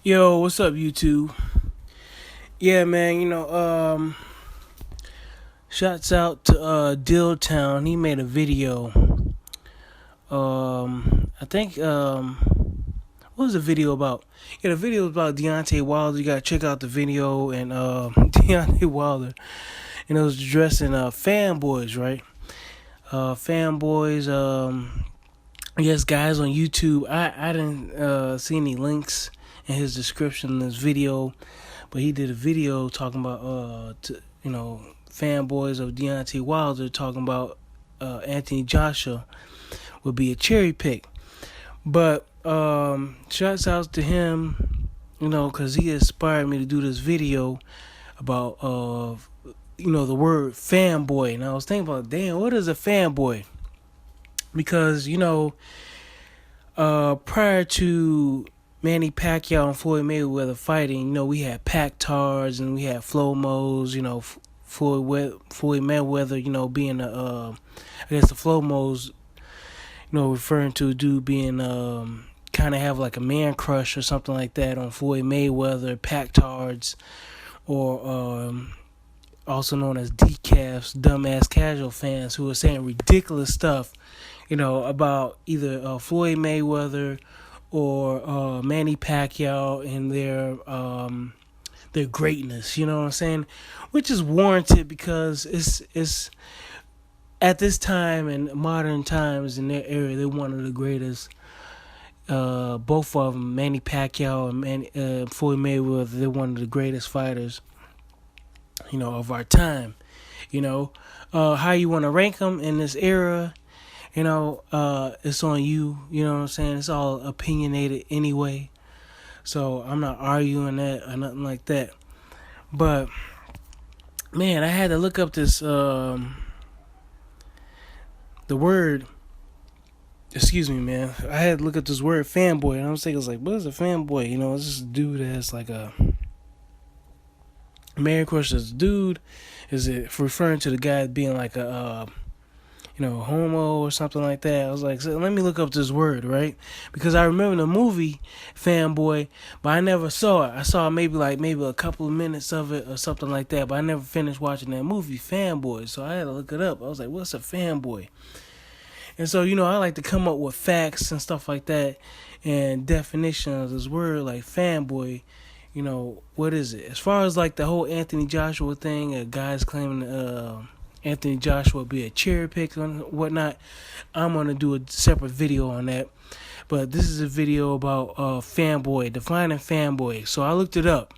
Yo, what's up, YouTube? Yeah, man, shouts out to Dilltown. He made a video. I think what was the video about? Yeah, the video was about Deontay Wilder. You gotta check out the video and Deontay Wilder. And it was addressing fanboys, right? Fanboys, I guess guys on YouTube. I didn't see any links in his description in this video, but he did a video talking about fanboys of Deontay Wilder, talking about Anthony Joshua would be a cherry pick. But shouts out to him, because he inspired me to do this video about the word fanboy. And I was thinking about, damn, what is a fanboy? Because prior to Manny Pacquiao and Floyd Mayweather fighting, we had Pac-Tards and we had Flow-Mos, Floyd Mayweather, being I guess the Flow-Mos, referring to a dude being, kind of have like a man crush or something like that on Floyd Mayweather, Pac-Tards, or also known as decafs, dumbass casual fans who are saying ridiculous stuff, about either Floyd Mayweather or Manny Pacquiao and their greatness, you know what I'm saying? Which is warranted because it's at this time in modern times in their era, they're one of the greatest. Both of them, Manny Pacquiao and Floyd Mayweather, they're one of the greatest fighters, of our time. How you want to rank them in this era, it's on you. You know what I'm saying? It's all opinionated anyway. So I'm not arguing that or nothing like that. But man, I had to look up this the word. Excuse me, man. I had to look up this word fanboy, and I was thinking, what is a fanboy? It's just a dude that's like a man crush. As a dude, is it referring to the guy being like a homo or something like that? I was like, so let me look up this word, right? Because I remember the movie Fanboy, but I never saw it. I saw maybe a couple of minutes of it or something like that, but I never finished watching that movie Fanboy. So I had to look it up. I was like, what's a fanboy? And so, I like to come up with facts and stuff like that and definition of this word like fanboy. What is it? As far as like the whole Anthony Joshua thing, guys claiming Anthony Joshua be a cherry pick and whatnot, I'm going to do a separate video on that. But this is a video about fanboy, defining fanboy. So I looked it up.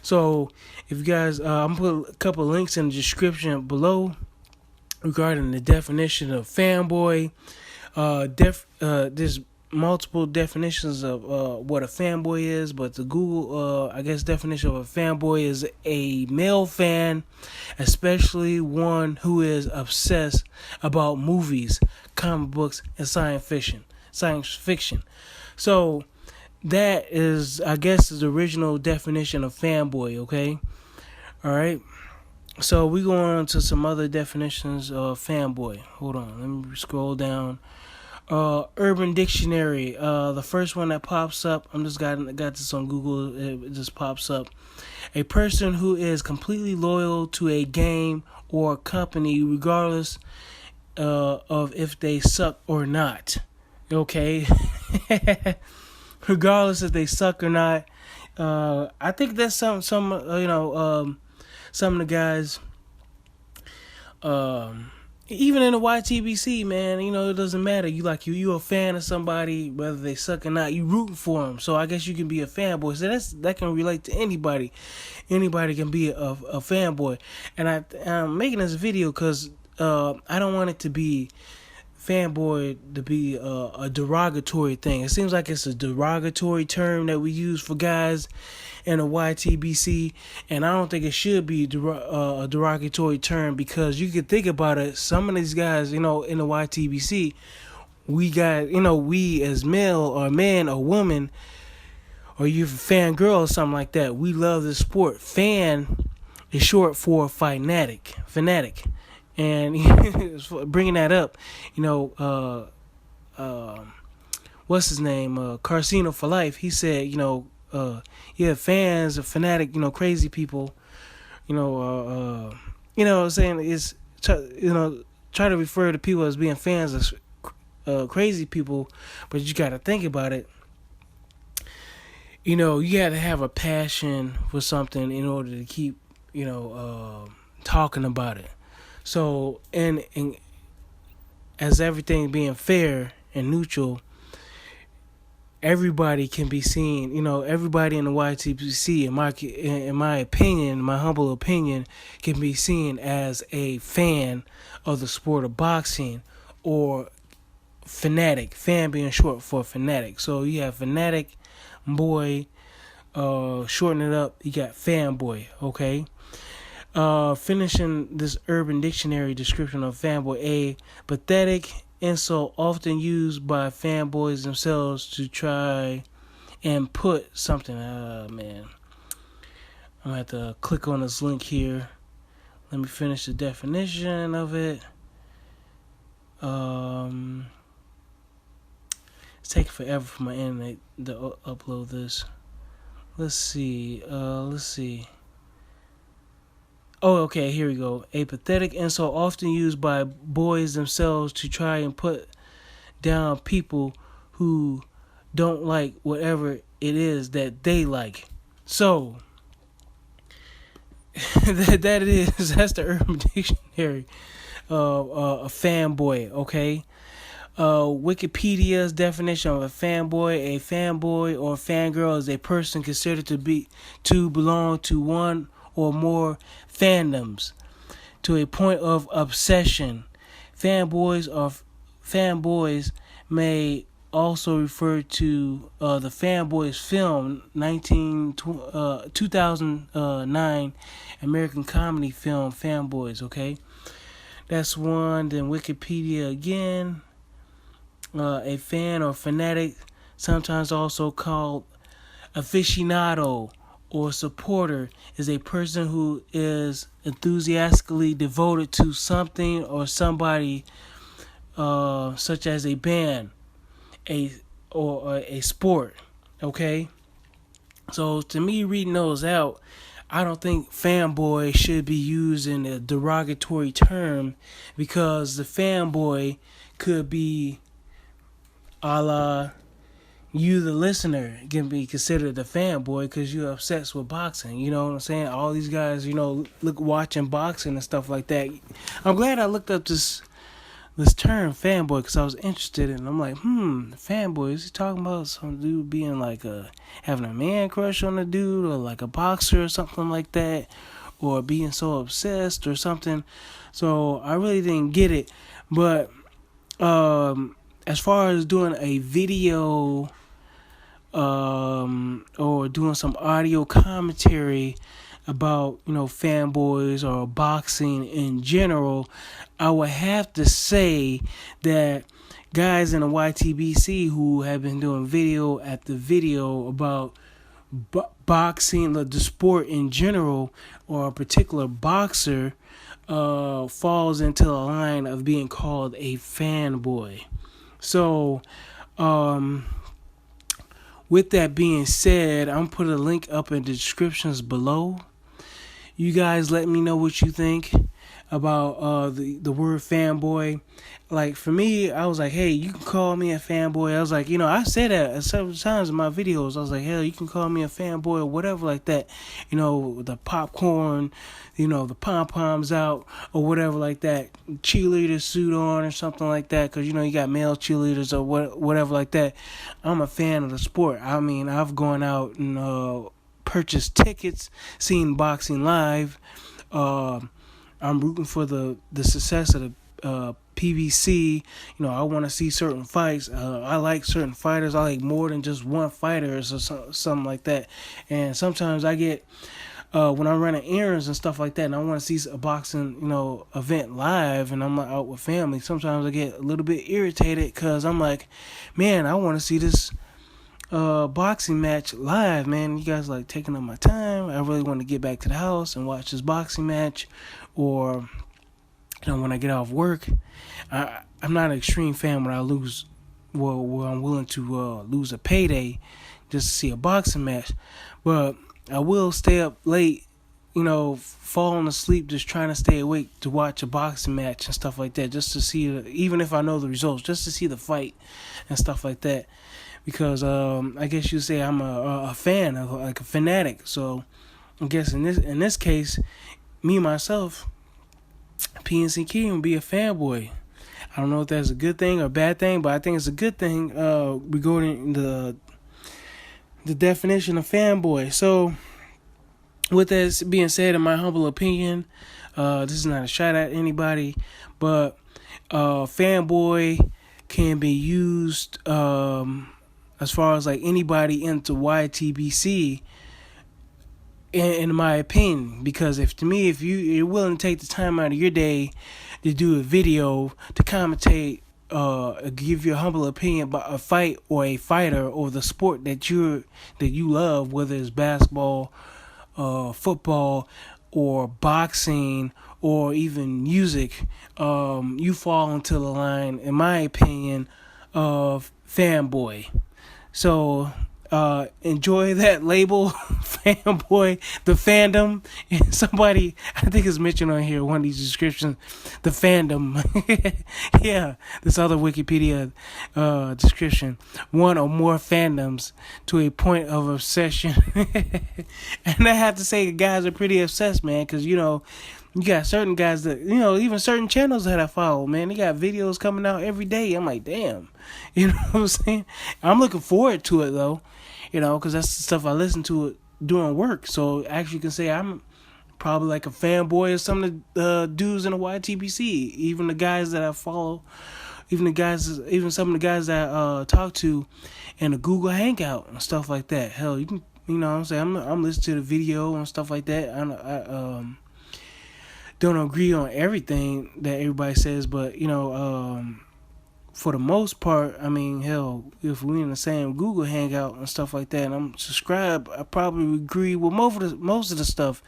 So if you guys, I'm going to put a couple of links in the description below regarding the definition of fanboy. There's multiple definitions of what a fanboy is, but the Google, definition of a fanboy is a male fan, especially one who is obsessed about movies, comic books, and science fiction. So that is, is the original definition of fanboy. Okay, all right. So we go on to some other definitions of fanboy. Hold on, let me scroll down. Urban Dictionary, the first one that pops up, I'm just got this on Google, it just pops up. A person who is completely loyal to a game or company regardless of if they suck or not. Okay? Regardless if they suck or not. I think that's some of the guys, even in the YTBC, man, it doesn't matter. You a fan of somebody, whether they suck or not. You rooting for them, so I guess you can be a fanboy. So that can relate to anybody. Anybody can be a fanboy. And I'm making this video because I don't want it to be fanboy to be a derogatory thing. It seems like it's a derogatory term that we use for guys in a YTBC, and I don't think it should be a derogatory term, because you can think about it. Some of these guys, in the YTBC, we got, we as male or man or woman, or you fan girl or something like that, we love the sport. Fan is short for fanatic. And bringing that up, what's his name? Carcino for Life. He said, you have fans, fanatic, crazy people. What I'm saying is, try to refer to people as being fans as crazy people, but you got to think about it. You got to have a passion for something in order to keep, talking about it. So, and as everything being fair and neutral, everybody can be seen. Everybody in the YTBC, in my opinion, my humble opinion, can be seen as a fan of the sport of boxing, or fanatic. Fan being short for fanatic. So you have fanatic, boy, shorten it up, you got fanboy. Okay. Finishing this Urban Dictionary description of fanboy: a pathetic insult often used by fanboys themselves to try and put something. Man, I'm gonna have to click on this link here. Let me finish the definition of it. It's taking forever for my internet to upload this. Let's see. Oh, okay, here we go. A pathetic insult often used by boys themselves to try and put down people who don't like whatever it is that they like. So, that's the Urban Dictionary. A fanboy, okay? Wikipedia's definition of a fanboy or fangirl is a person considered to belong to one or more fandoms to a point of obsession. Fanboys may also refer to the Fanboys film 2009 American comedy film Fanboys. Okay, that's one. Then Wikipedia again. A fan or fanatic, sometimes also called aficionado or supporter, is a person who is enthusiastically devoted to something or somebody, such as a band, or a sport. Okay, so to me, reading those out, I don't think fanboy should be used in a derogatory term, because the fanboy could be a la you, the listener, can be considered a fanboy because you're obsessed with boxing. You know what I'm saying? All these guys, watching boxing and stuff like that. I'm glad I looked up this term fanboy because I was interested in it. I'm like, fanboy, is he talking about some dude being like having a man crush on a dude, or like a boxer or something like that, or being so obsessed or something? So I really didn't get it. But as far as doing a video or doing some audio commentary about fanboys or boxing in general, I would have to say that guys in the YTBC who have been doing video after video about boxing, the sport in general, or a particular boxer, falls into the line of being called a fanboy. So, with that being said, I'm putting a link up in the descriptions below. You guys let me know what you think about the word fanboy. Like, for me, I was like, hey, you can call me a fanboy. I was like, I said that several times in my videos. I was like, hell, you can call me a fanboy or whatever like that. The popcorn, the pom-poms out or whatever like that. Cheerleader suit on or something like that, because, you got male cheerleaders or whatever like that. I'm a fan of the sport. I mean, I've gone out and purchased tickets, seen boxing live. I'm rooting for the success of the PBC. I want to see certain fights. I like certain fighters. I like more than just one fighter or something like that. And sometimes I get, when I'm running errands and stuff like that, and I want to see a boxing, event live, and I'm out with family, sometimes I get a little bit irritated because I'm like, man, I want to see this boxing match live, man. You guys like taking up my time. I really want to get back to the house and watch this boxing match. Or when I get off work, I'm not an extreme fan when I lose, where I'm willing to lose a payday just to see a boxing match. But I will stay up late, falling asleep, just trying to stay awake to watch a boxing match and stuff like that, just to see, even if I know the results, just to see the fight and stuff like that. Because I guess you'd say I'm a fan, like a fanatic. So I guess in this case, me myself, PNC King would be a fanboy. I don't know if that's a good thing or a bad thing, but I think it's a good thing regarding the definition of fanboy. So, with that being said, in my humble opinion, this is not a shot at anybody, but fanboy can be used as far as like anybody into YTBC, in my opinion, because if you're willing to take the time out of your day to do a video to commentate, give your humble opinion about a fight or a fighter or the sport that you love, whether it's basketball, football, or boxing, or even music, you fall into the line, in my opinion, of fanboy. So enjoy that label, fanboy, the fandom. And somebody, I think it's mentioned on here, one of these descriptions, the fandom. Yeah, this other Wikipedia description. One or more fandoms to a point of obsession. And I have to say, the guys are pretty obsessed, man, because, you got certain guys that, even certain channels that I follow, man, they got videos coming out every day. I'm like, damn. You know what I'm saying? I'm looking forward to it, though, because that's the stuff I listen to doing work. So actually, you can say I'm probably like a fanboy of some of the dudes in the YTBC, even the guys that I follow, even some of the guys that I talk to in the Google Hangout and stuff like that. Hell, you can, what I'm saying, I'm listening to the video and stuff like that. I don't agree on everything that everybody says, but for the most part, I mean, hell, if we in the same Google Hangout and stuff like that, and I'm subscribed, I probably agree with most of the stuff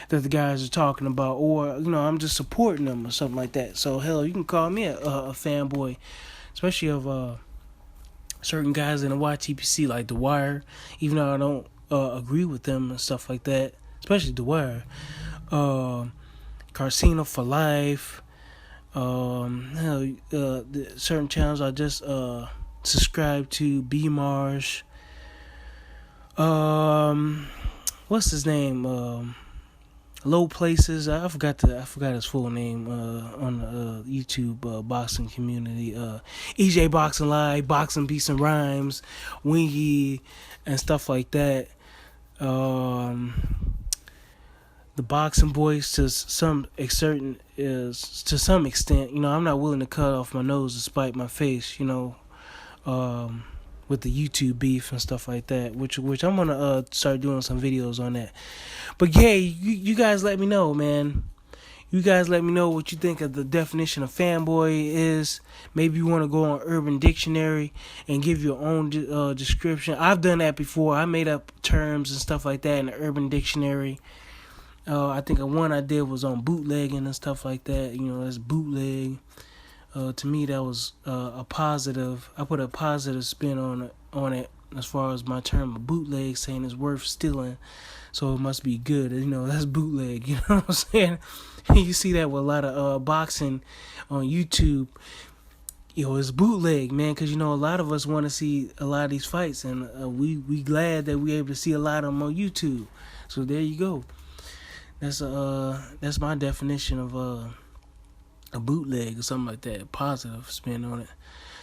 that the guys are talking about, or I'm just supporting them or something like that. So hell, you can call me a fanboy, especially of certain guys in the YTBC, like The Wire, even though I don't agree with them and stuff like that, especially The Wire. Carcino for Life. Certain channels I just subscribe to. B Marsh. What's his name? Low Places. I forgot his full name on the YouTube boxing community. EJ Boxing Live, Boxing Beats and Rhymes, Wingy, and stuff like that. The Boxing Boys to some extent, I'm not willing to cut off my nose to spite my face, with the YouTube beef and stuff like that, which I'm gonna start doing some videos on that. But yeah, you guys let me know, man. You guys let me know what you think of the definition of fanboy is. Maybe you want to go on Urban Dictionary and give your own description. I've done that before. I made up terms and stuff like that in the Urban Dictionary. I think one I did was on bootlegging and stuff like that. That's bootleg. To me, that was a positive. I put a positive spin on it as far as my term of bootleg, saying it's worth stealing, so it must be good. That's bootleg. You know what I'm saying? You see that with a lot of boxing on YouTube. It's bootleg, man, because a lot of us want to see a lot of these fights, and we glad that we're able to see a lot of them on YouTube. So there you go. That's my definition of a bootleg or something like that. A positive spin on it.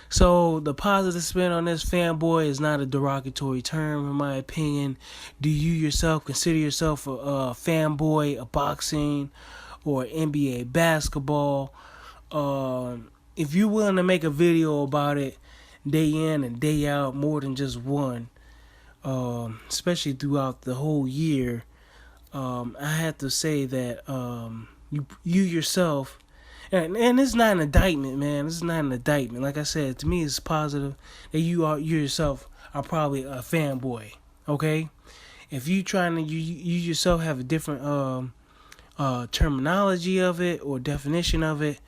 So the positive spin on this, fanboy, is not a derogatory term, in my opinion. Do you yourself consider yourself a fanboy of boxing or NBA basketball? If you're willing to make a video about it day in and day out, more than just one, especially throughout the whole year, I have to say that you yourself, and it's not an indictment, man. This is not an indictment. Like I said, to me, it's positive that you yourself are probably a fanboy. Okay, if you trying to you yourself have a different terminology of it or definition of it,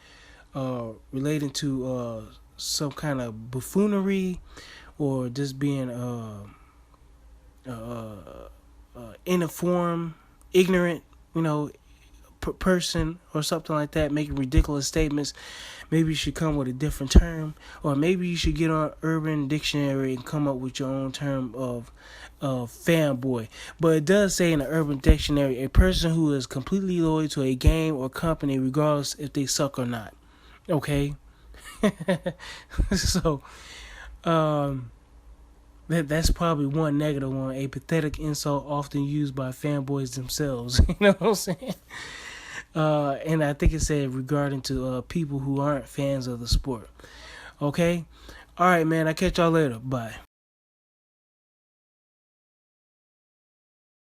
relating to some kind of buffoonery or just being uninformed, ignorant, person or something like that, making ridiculous statements, maybe you should come with a different term, or maybe you should get on Urban Dictionary and come up with your own term of fanboy. But it does say in the Urban Dictionary, a person who is completely loyal to a game or company, regardless if they suck or not. Okay, so that's probably one negative one. A pathetic insult often used by fanboys themselves. You know what I'm saying? And I think it said regarding to people who aren't fans of the sport. Okay? All right, man. I'll catch y'all later. Bye.